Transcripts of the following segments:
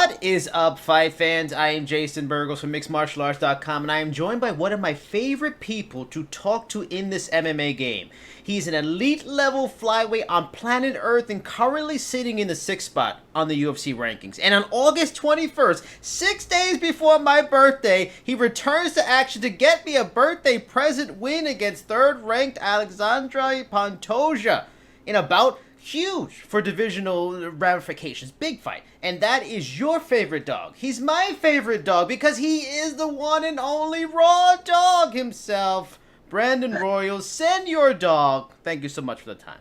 What is up, fight fans? I am Jason Burgos from MixedMartialArts.com, and I am joined by one of my favorite people to talk to in this MMA game. He's an elite-level flyweight on planet Earth and currently sitting in the 6th spot on the UFC rankings. And on August 21st, 6 days before my birthday, he returns to action to get me a birthday present win against third-ranked Alexandre Pantoja in a bout huge for divisional ramifications. Big fight. And that is your favorite dog. He's my favorite dog because he is the one and only raw dog himself. Brandon Royval, send your dog. Thank you so much for the time.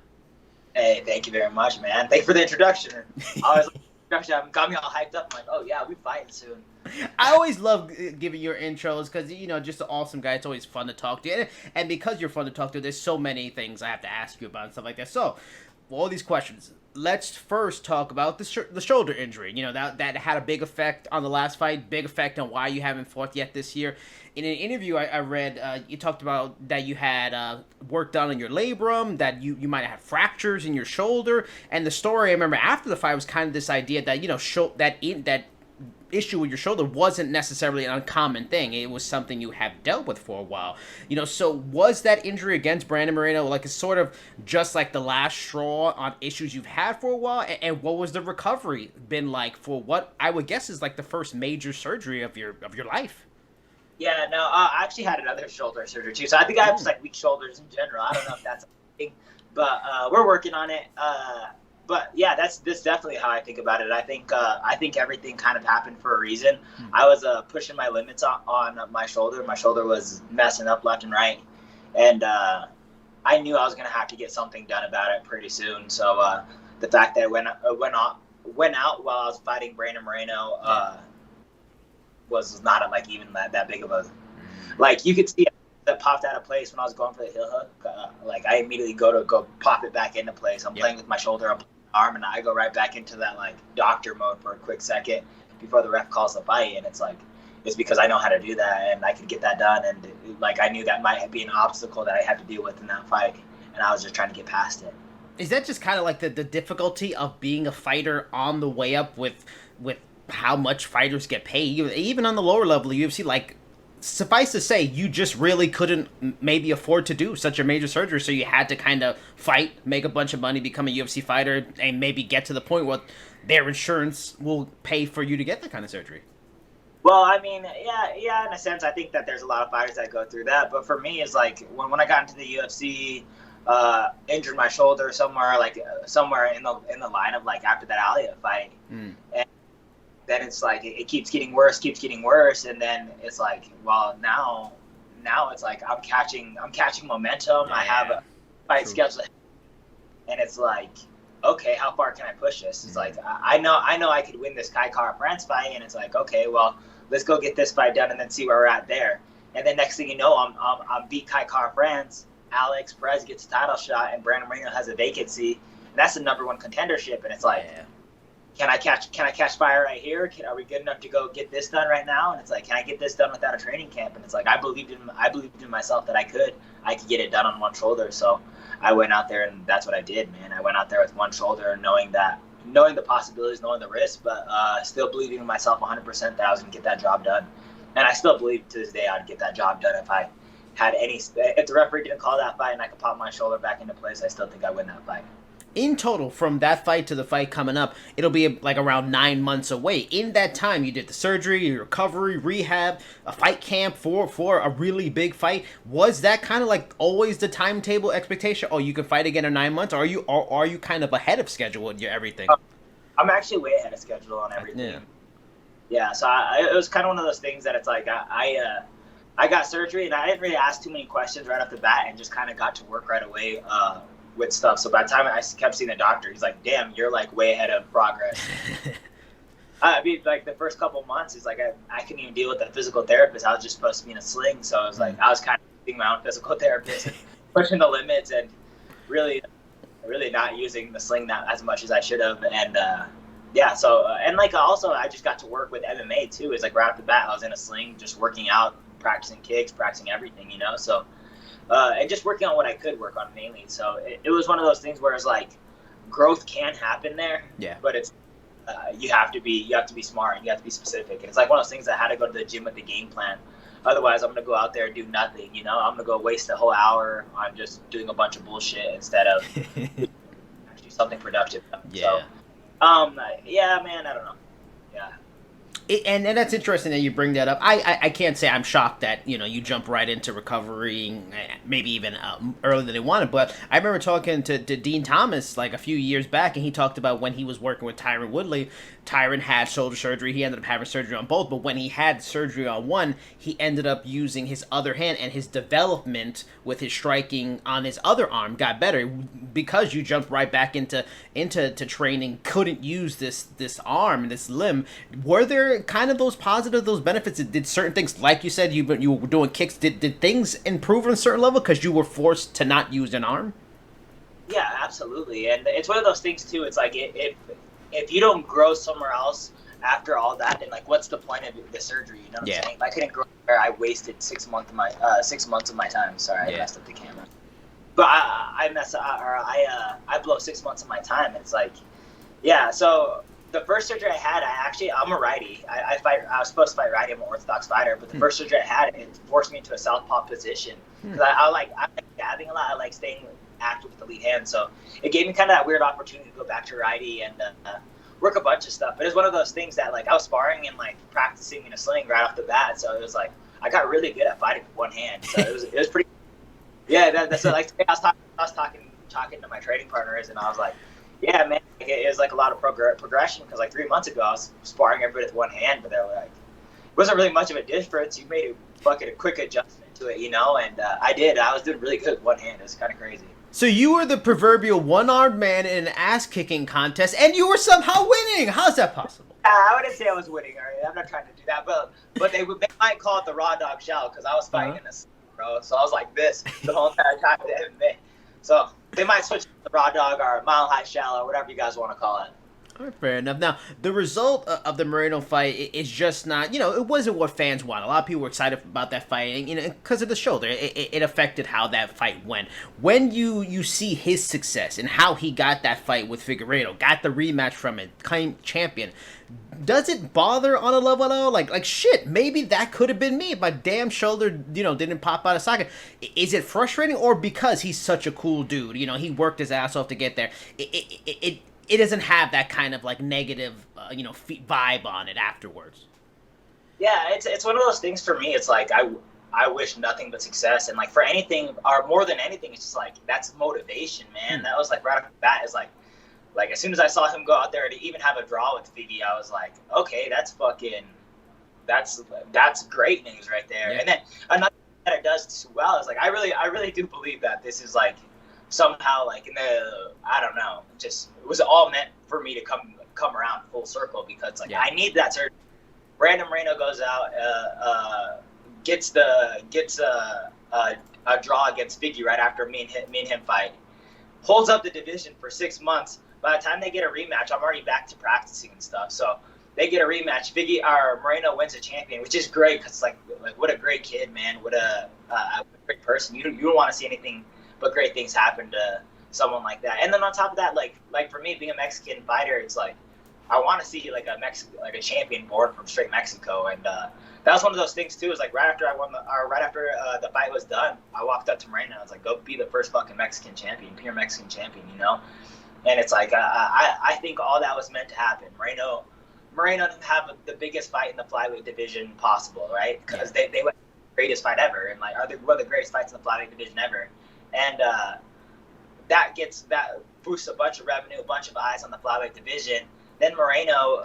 Hey, thank you very much, man. Thank you for the introduction. Got me all hyped up. I'm like, oh yeah, we fighting soon. I always love giving your intros because, just an awesome guy. It's always fun to talk to you. And because you're fun to talk to, there's so many things I have to ask you about and stuff like that. So, all these questions. Let's first talk about the shoulder injury. That had a big effect on the last fight, big effect on why you haven't fought yet this year. In an interview I read, you talked about that you had work done on your labrum, that you might have had fractures in your shoulder, and the story I remember after the fight was kind of this idea that that issue with your shoulder wasn't necessarily an uncommon thing. It was something you have dealt with for a while. So was that injury against Brandon Moreno like a sort of just like the last straw on issues you've had for a while? And what was the recovery been like for what I would guess is like the first major surgery of your life? Yeah, no, I actually had another shoulder surgery too. So I think I have just like weak shoulders in general. I don't know if that's a thing, but we're working on it. But yeah, that's definitely how I think about it. I think everything kind of happened for a reason. I was pushing my limits on my shoulder. My shoulder was messing up left and right, and I knew I was gonna have to get something done about it pretty soon. So the fact that it went out while I was fighting Brandon Moreno was not like even that big of a, like you could see that popped out of place when I was going for the heel hook. Like I immediately go pop it back into place. I'm playing with my shoulder, I'm arm, and I go right back into that like doctor mode for a quick second before the ref calls the fight. And it's because I know how to do that and I could get that done. And like I knew that might be an obstacle that I had to deal with in that fight, and I was just trying to get past it. Is that just kind of like the difficulty of being a fighter on the way up with how much fighters get paid, even on the lower level of UFC? Like, suffice to say, you just really couldn't maybe afford to do such a major surgery, so you had to kind of fight, make a bunch of money, become a UFC fighter, and maybe get to the point where their insurance will pay for you to get that kind of surgery. Well, I mean, yeah, in a sense, I think that there's a lot of fighters that go through that. But for me, it's like when I got into the UFC, injured my shoulder somewhere in the line of like after that Alia fight, and then it's like it keeps getting worse, and then it's like, well, now it's like I'm catching momentum. Yeah, I have a fight scheduled, and it's like, okay, how far can I push this? It's like I know I could win this Kai Kara France fight, and it's like, okay, well, let's go get this fight done and then see where we're at there. And then next thing you know, I'm beat Kai Kara France. Alex Perez gets a title shot, and Brandon Moreno has a vacancy, and that's the number one contendership. And it's like, Can I catch fire right here? Are we good enough to go get this done right now? And it's like, can I get this done without a training camp? And it's like, I believed in myself that I could get it done on one shoulder. So I went out there, and that's what I did, man. I went out there with one shoulder, knowing the possibilities, knowing the risks, but still believing in myself 100% that I was gonna get that job done. And I still believe to this day I'd get that job done if I had if the referee didn't call that fight and I could pop my shoulder back into place. I still think I win that fight. In total, from that fight to the fight coming up, it'll be like around 9 months away. In that time, you did the surgery, your recovery, rehab, a fight camp for a really big fight. Was that kind of like always the timetable expectation? Oh, you can fight again in 9 months? Or are you kind of ahead of schedule with your everything? I'm actually way ahead of schedule on everything. Yeah, so it was kind of one of those things that it's like I got surgery, and I didn't really ask too many questions right off the bat, and just kind of got to work right away with stuff. So by the time I kept seeing the doctor, he's like, damn, you're like way ahead of progress. I mean, like the first couple months, it's like I couldn't even deal with the physical therapist. I was just supposed to be in a sling. So I was like, I was kind of being my own physical therapist and pushing the limits and really not using the sling that as much as I should have. And and like also I just got to work with MMA too. It's like right off the bat, I was in a sling, just working out, practicing kicks, practicing everything, so and just working on what I could work on mainly. So it was one of those things where it's like growth can happen there, but it's you have to be smart and you have to be specific. And it's like one of those things that I had to go to the gym with the game plan. Otherwise, I'm gonna go out there and do nothing. You know, I'm gonna go waste a whole hour on just doing a bunch of bullshit instead of actually something productive. Yeah. So, yeah, man, I don't know. Yeah. And that's interesting that you bring that up. I can't say I'm shocked that you jump right into recovery, maybe even earlier than they wanted. But I remember talking to Dean Thomas like a few years back, and he talked about when he was working with Tyron Woodley. Tyron had shoulder surgery. He ended up having surgery on both. But when he had surgery on one, he ended up using his other hand, and his development with his striking on his other arm got better because you jumped right back into training. Couldn't use this arm, this limb. Were there kind of those positive, those benefits? Did certain things, like you said, you were doing kicks, did things improve on a certain level because you were forced to not use an arm? Yeah, absolutely. And it's one of those things too. It's like if you don't grow somewhere else after all that, then like what's the point of the surgery? You know what I'm saying? If I couldn't grow there, I wasted 6 months of my 6 months of my time. Sorry, I messed up the camera. But I blow 6 months of my time. It's like, yeah. So the first surgery I had, I'm a righty. I was supposed to fight righty. I'm an orthodox fighter, but the first surgery I had, it forced me into a southpaw position because I like dabbing a lot. I like staying active with the lead hand, so it gave me kind of that weird opportunity to go back to righty and work a bunch of stuff. But it was one of those things that like I was sparring and like practicing in a sling right off the bat, so it was like I got really good at fighting with one hand. So it was pretty. Yeah, that's like I was talking to my training partners, and I was like, yeah, man, it was like a lot of progression because like 3 months ago I was sparring everybody with one hand, but they were like, it wasn't really much of a difference. You made a quick adjustment to it, and I did. I was doing really good with one hand. It was kind of crazy. So you were the proverbial one-armed man in an ass-kicking contest, and you were somehow winning. How's that possible? I wouldn't say I was winning. Right? I'm not trying to do that, but they might call it the raw dog shell because I was fighting in this, bro. So I was like this the whole entire time with MMA. So they might switch to the raw dog or mile high shell or whatever you guys want to call it. All right, fair enough. Now, the result of the Moreno fight is just not, it wasn't what fans want. A lot of people were excited about that fight, because of the shoulder. It affected how that fight went. When you see his success and how he got that fight with Figueiredo, got the rematch from it, claimed champion, does it bother on a level at all? Like shit, maybe that could have been me if my damn shoulder, didn't pop out of socket. Is it frustrating, or because he's such a cool dude, he worked his ass off to get there, it doesn't have that kind of like negative, vibe on it afterwards? Yeah, it's one of those things for me. It's like I wish nothing but success, and like for anything or more than anything, it's just like that's motivation, man. That was like right off the bat. Is like as soon as I saw him go out there to even have a draw with Figgy, I was like, okay, that's great news right there. Yeah. And then another thing that it does too well is like I really do believe that this is like somehow like in the I don't know, just it was all meant for me to come around full circle because like I need that surgery. Brandon Moreno goes out, gets a draw against Figgy right after me and him fight, holds up the division for 6 months. By the time they get a rematch, I'm already back to practicing and stuff. So they get a rematch. Moreno wins a champion, which is great because like what a great kid, man. What a great person. You don't want to see anything but great things happen to someone like that. And then on top of that, like for me being a Mexican fighter, it's like I want to see like a champion born from straight Mexico. And that was one of those things too. Is like right after the fight was done, I walked up to Moreno and I was like, "Go be the first fucking Mexican champion, pure Mexican champion," And it's like I think all that was meant to happen. Moreno didn't have the biggest fight in the flyweight division possible, right? Because they went the greatest fight ever, and like one of the greatest fights in the flyweight division ever. And that boosts a bunch of revenue, a bunch of eyes on the flyweight division. Then Moreno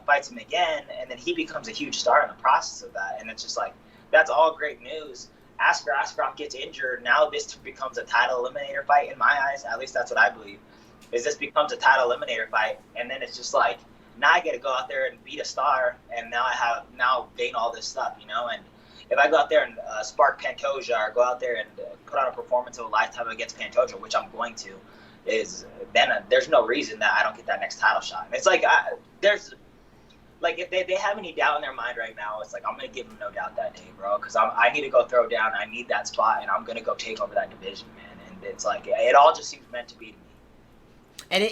fights him again, and then he becomes a huge star in the process of that. And it's just like that's all great news. Askarov gets injured. Now this becomes a title eliminator fight in my eyes. At least that's what I believe. Is this becomes a title eliminator fight, and then it's just like now I get to go out there and beat a star, and now I gain all this stuff, And if I go out there and spark Pantoja, or go out there and put on a performance of a lifetime against Pantoja, which I'm going to, there's no reason that I don't get that next title shot. And it's like there's like if they have any doubt in their mind right now, it's like I'm gonna give them no doubt that day, bro, because I need to go throw down. I need that spot, and I'm gonna go take over that division, man. And it's like it all just seems meant to be to me. And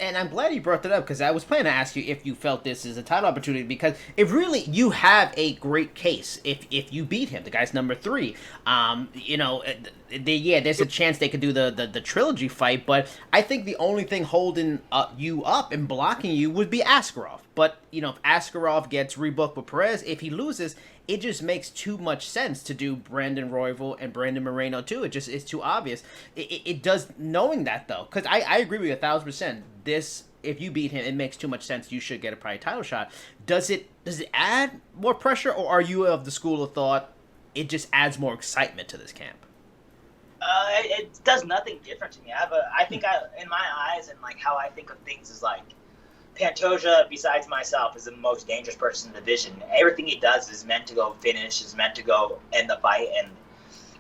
and I'm glad you brought that up because I was planning to ask you if you felt this is a title opportunity because if really you have a great case if you beat him, the guy's number 3. There's a chance they could do the trilogy fight, but I think the only thing holding you up and blocking you would be Askarov. But if Askarov gets rebooked with Perez, if he loses, it just makes too much sense to do Brandon Royval and Brandon Moreno too. It's too obvious. It does, knowing that though, because I agree with you 1,000%. This, if you beat him, it makes too much sense. You should get a probably title shot. Does it add more pressure, or are you of the school of thought it just adds more excitement to this camp? It does nothing different to me. I think in my eyes and like how I think of things is like Pantoja, besides myself, is the most dangerous person in the division. Everything he does is meant to go finish, is meant to go end the fight, and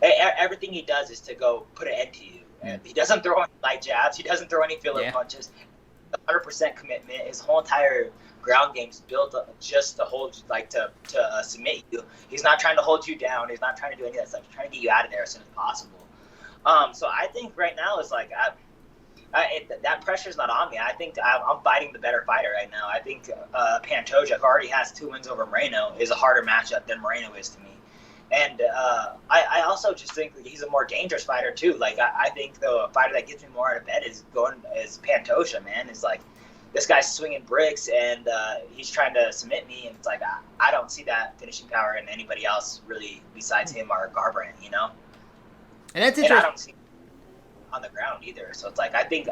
everything he does is to go put an end to you. And he doesn't throw any light jabs. He doesn't throw any filler punches. 100% commitment. His whole entire ground game is built up just to hold, to submit you. He's not trying to hold you down. He's not trying to do any of that stuff. He's trying to get you out of there as soon as possible. So I think right now is like that pressure's not on me. I think I'm fighting the better fighter right now. I think Pantoja, who already has 2 wins over Moreno, is a harder matchup than Moreno is to me. And I also just think that he's a more dangerous fighter too. Like I think the fighter that gets me more out of bed is Pantoja. Man, is like this guy's swinging bricks and he's trying to submit me, and it's like I don't see that finishing power in anybody else really besides him or Garbrandt, And that's interesting. And I don't see on the ground either. So it's like I think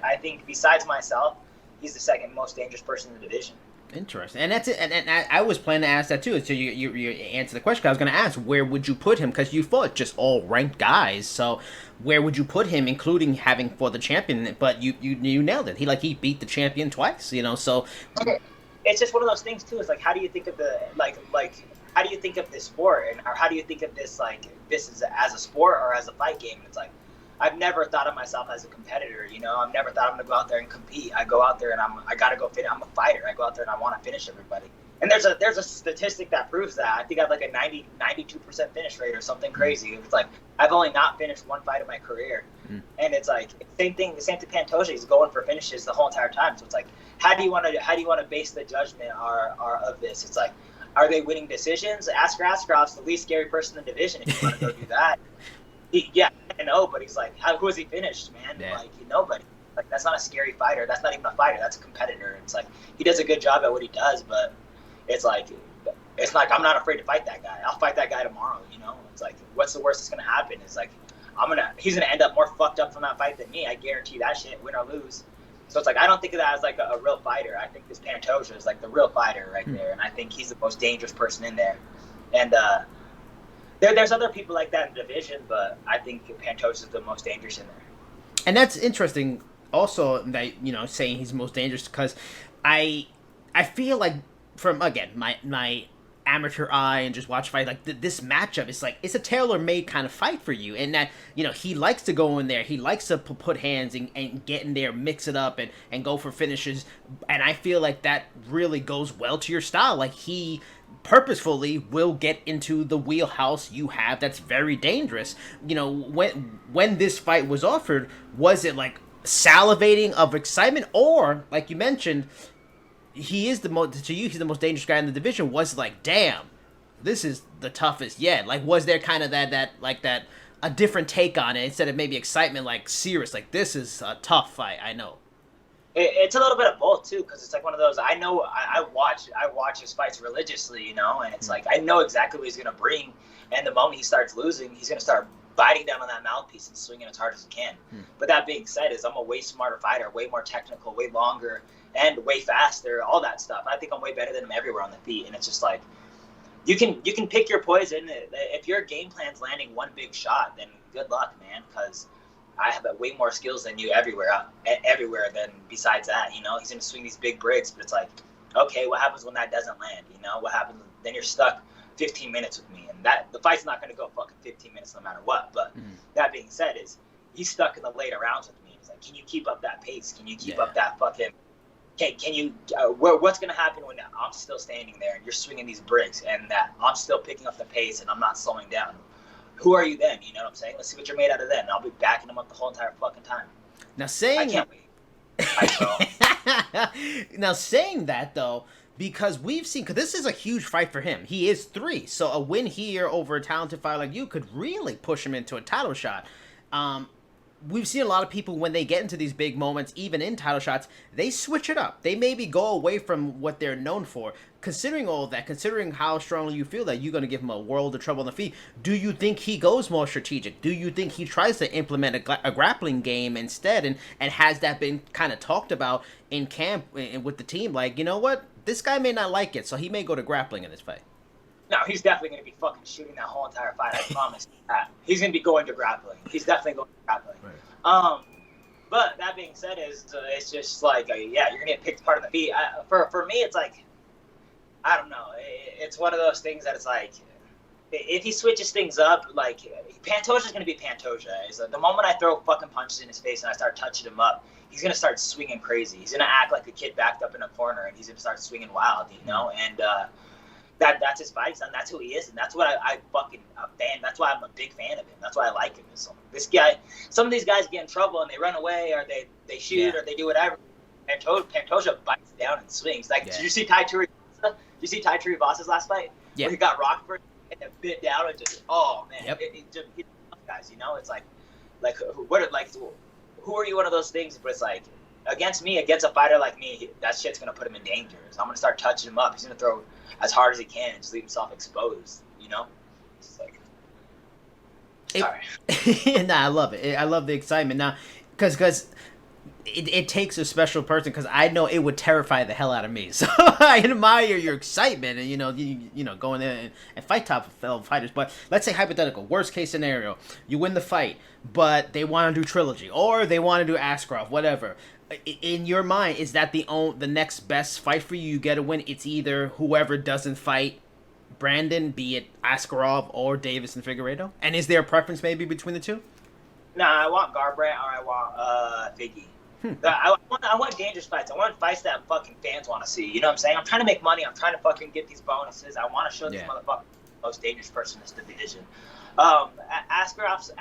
besides myself, he's the second most dangerous person in the division. Interesting, and that's it. And I was planning to ask that too. So you answer the question. I was going to ask, where would you put him? Because you fought just all ranked guys. So where would you put him, including having fought the champion? But you nailed it. He beat the champion twice. So it's just one of those things too. It's like, how do you think of the like how do you think of this sport, or how do you think of this as a sport or as a fight game? It's like, I've never thought of myself as a competitor, I've never thought I'm going to go out there and compete. I go out there and I got to go finish. I'm a fighter. I go out there and I want to finish everybody. And there's a statistic that proves that. I think I have like a 92% finish rate or something crazy. It's like, I've only not finished one fight in my career. And it's like, the same thing Pantoja. He's going for finishes the whole entire time. So it's like, how do you want to base the judgment of this? It's like, are they winning decisions? Askarov's the least scary person in the division if you want to go do that. I know, but he's like, who has he finished, man? Yeah. Like, nobody. Like, that's not a scary fighter. That's not even a fighter. That's a competitor. It's like, he does a good job at what he does, but it's like I'm not afraid to fight that guy. I'll fight that guy tomorrow, It's like, what's the worst that's going to happen? It's like, he's going to end up more fucked up from that fight than me. I guarantee that shit, win or lose. So it's like, I don't think of that as like a real fighter. I think this Pantoja is like the real fighter right there, and I think he's the most dangerous person in there. And there's other people like that in the division, but I think Pantoja is the most dangerous in there. And that's interesting also that, saying he's most dangerous, because I feel like from, again, my amateur eye and just watch fight, like this matchup is like, it's a tailor-made kind of fight for you, and that he likes to go in there, he likes to put hands and get in there, mix it up and go for finishes, and I feel like that really goes well to your style. Like, he purposefully will get into the wheelhouse you have that's very dangerous. When this fight was offered, was it like salivating of excitement, or like you mentioned, he's the most dangerous guy in the division? Was it like, damn, this is the toughest yet? Like, was there kind of that a different take on it, instead of maybe excitement, like serious, like this is a tough fight? I know. It's a little bit of both too, because it's like one of those. I know I watch his fights religiously, and it's like I know exactly what he's gonna bring. And the moment he starts losing, he's gonna start biting down on that mouthpiece and swinging as hard as he can. But that being said, I'm a way smarter fighter, way more technical, way longer, and way faster. All that stuff. I think I'm way better than him everywhere on the feet. And it's just like you can pick your poison. If your game plan's landing one big shot, then good luck, man, because I have way more skills than you everywhere than besides that. He's going to swing these big bricks, but it's like, okay, what happens when that doesn't land? What happens? Then you're stuck 15 minutes with me, and that the fight's not going to go fucking 15 minutes no matter what. But that being said, he's stuck in the later rounds with me. It's like, can you keep up that pace? Can you keep up that fucking? Can you? What's going to happen when I'm still standing there and you're swinging these bricks, and that I'm still picking up the pace and I'm not slowing down? Who are you then? You know what I'm saying? Let's see what you're made out of then. I'll be backing him up the whole entire fucking time. Now, saying I can't wait. Now, saying that, though, because we've seen, because this is a huge fight for him. He is 3, so a win here over a talented fighter like you could really push him into a title shot. We've seen a lot of people, when they get into these big moments, even in title shots, they switch it up. They maybe go away from what they're known for. Considering all of that, considering how strongly you feel that you're going to give him a world of trouble on the feet, do you think he goes more strategic? Do you think he tries to implement a grappling game instead? And has that been kind of talked about in camp with the team? Like, you know what? This guy may not like it, so he may go to grappling in this fight. No, he's definitely going to be fucking shooting that whole entire fight. I promise you that. He's going to be going to grappling. He's definitely going to grappling. Right. But that being said, it's just like, yeah, you're going to get picked apart on the feet. For me, it's like, I don't know. It's one of those things that it's like, if he switches things up, like, Pantoja's going to be Pantoja. It's like, the moment I throw fucking punches in his face and I start touching him up, he's going to start swinging crazy. He's going to act like a kid backed up in a corner, and he's going to start swinging wild, you know? And, that's his fight style. That's who he is, and that's what I fucking fan. That's why I'm a big fan of him. That's why I like him. So this guy, some of these guys get in trouble and they run away, or they shoot, or they do whatever. Pantoja bites down and swings. Like, did you see Tai Tuivasa's last fight? Yeah. Where he got rocked for it and then bit down and just, oh man, he guys, you know, it's like who are you? One of those things, but it's like, against a fighter like me, that shit's gonna put him in danger. So I'm gonna start touching him up. He's gonna throw as hard as he can and just leave himself exposed, you know? It's like, sorry. Nah, I love it. I love the excitement. Now, because it takes a special person, because I know it would terrify the hell out of me. So I admire your excitement and, you know, going in and fight top fellow fighters. But let's say hypothetical, worst case scenario, you win the fight, but they want to do trilogy, or they want to do Askarov, whatever. In your mind, is that the next best fight for you? You get a win. It's either whoever doesn't fight Brandon, be it Askarov or Davis and Figueiredo. And is there a preference maybe between the two? Nah, I want Garbrandt or I want Figgy. I want dangerous fights. I want fights that fucking fans want to see. You know what I'm saying? I'm trying to make money. I'm trying to fucking get these bonuses. I want to show these motherfuckers the most dangerous person in this division. Askarov's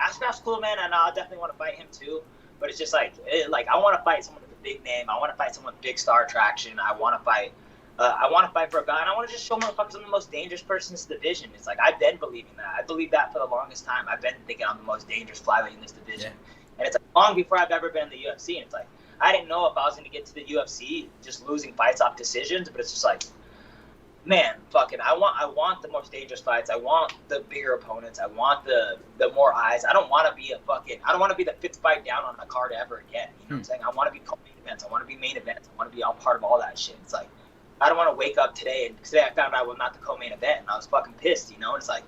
cool, man, and I definitely want to fight him too. But it's just like I want to fight someone with a big name. I want to fight someone with big star attraction. I want to fight for a guy, and I want to just show motherfuckers I'm the most dangerous person in this division. It's like, I've been believing that. I believed that for the longest time. I've been thinking I'm the most dangerous flyweight in this division. Yeah. And it's like, long before I've ever been in the UFC. And it's like, I didn't know if I was going to get to the UFC just losing fights off decisions, but it's just like, man, fucking, I want the most dangerous fights. I want the bigger opponents. I want the more eyes. I don't want to be the 5th fight down on a card ever again. You know what I'm saying? I want to be co-main events. I want to be main events. I want to be all part of all that shit. It's like, I don't want to wake up today and today I found out I was not the co-main event, and I was fucking pissed, you know? And it's like,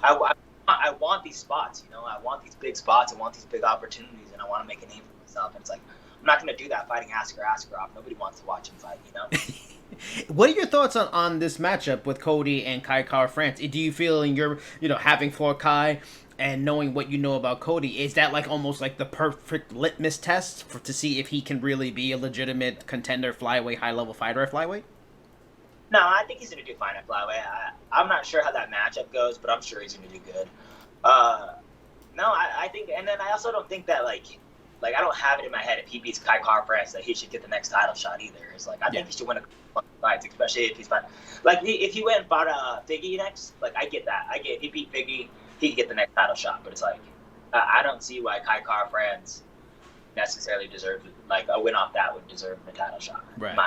I want these spots, you know? I want these big spots. I want these big opportunities, and I want to make a name for myself. And it's like, I'm not going to do that fighting Askarov. Nobody wants to watch him fight, you know? What are your thoughts on this matchup with Cody and Kai Kara-France? Do you feel in your, having fought Kai and knowing what you know about Cody, is that like almost like the perfect litmus test to see if he can really be a legitimate contender, flyweight, high-level fighter at flyweight? No, I think he's going to do fine at flyweight. I'm not sure how that matchup goes, but I'm sure he's going to do good. I think, and then I also don't think that like I don't have it in my head if he beats Kai Kara-France that he should get the next title shot either. It's like, I think he should win a couple fights, especially if he's fine. Like, if he went and fought Figgy next, like, I get that. If he beat Figgy, he could get the next title shot. But it's like, I don't see why Kai Kara-France necessarily deserves, like, a win off that would deserve the title shot. Right.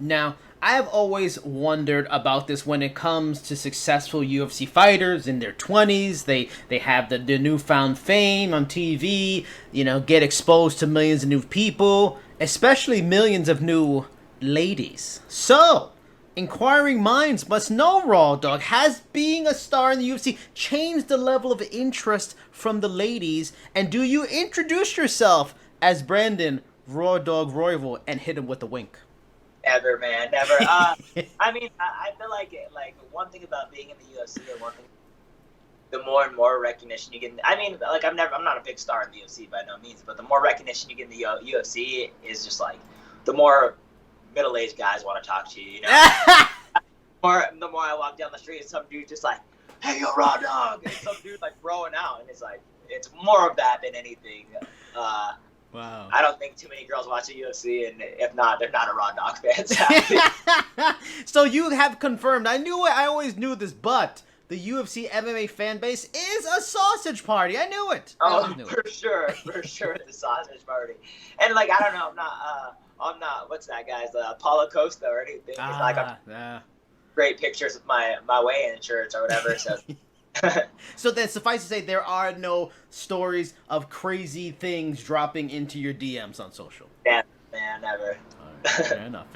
Now, I've always wondered about this when it comes to successful UFC fighters in their 20s. They have the newfound fame on TV, get exposed to millions of new people, especially millions of new ladies. So, inquiring minds must know, Raw Dog, has being a star in the UFC changed the level of interest from the ladies? And do you introduce yourself as Brandon Raw Dog Royval and hit him with a wink? Never, man, never. I mean, I feel like one thing about being in the UFC, or one thing, the more and more recognition you get. I mean, like I'm not a big star in the UFC by no means, but the more recognition you get in the UFC is just like the more middle-aged guys want to talk to you. The more I walk down the street, and some dude just like, "Hey, yo, Raw Dog," and some dude like throwing out, and it's like it's more of that than anything. Wow. I don't think too many girls watch the UFC, and if not, they're not a Raw Dog fan. So you have confirmed. I knew it. I always knew this, but the UFC MMA fan base is a sausage party. I knew it. For sure, the sausage party. And like, I don't know, I'm not. What's that guy's Paulo Costa or anything? It's like great pictures of my weigh-in shirts or whatever. So. So then, suffice to say, there are no stories of crazy things dropping into your DMs on social. Yeah, man, never. All right, fair enough.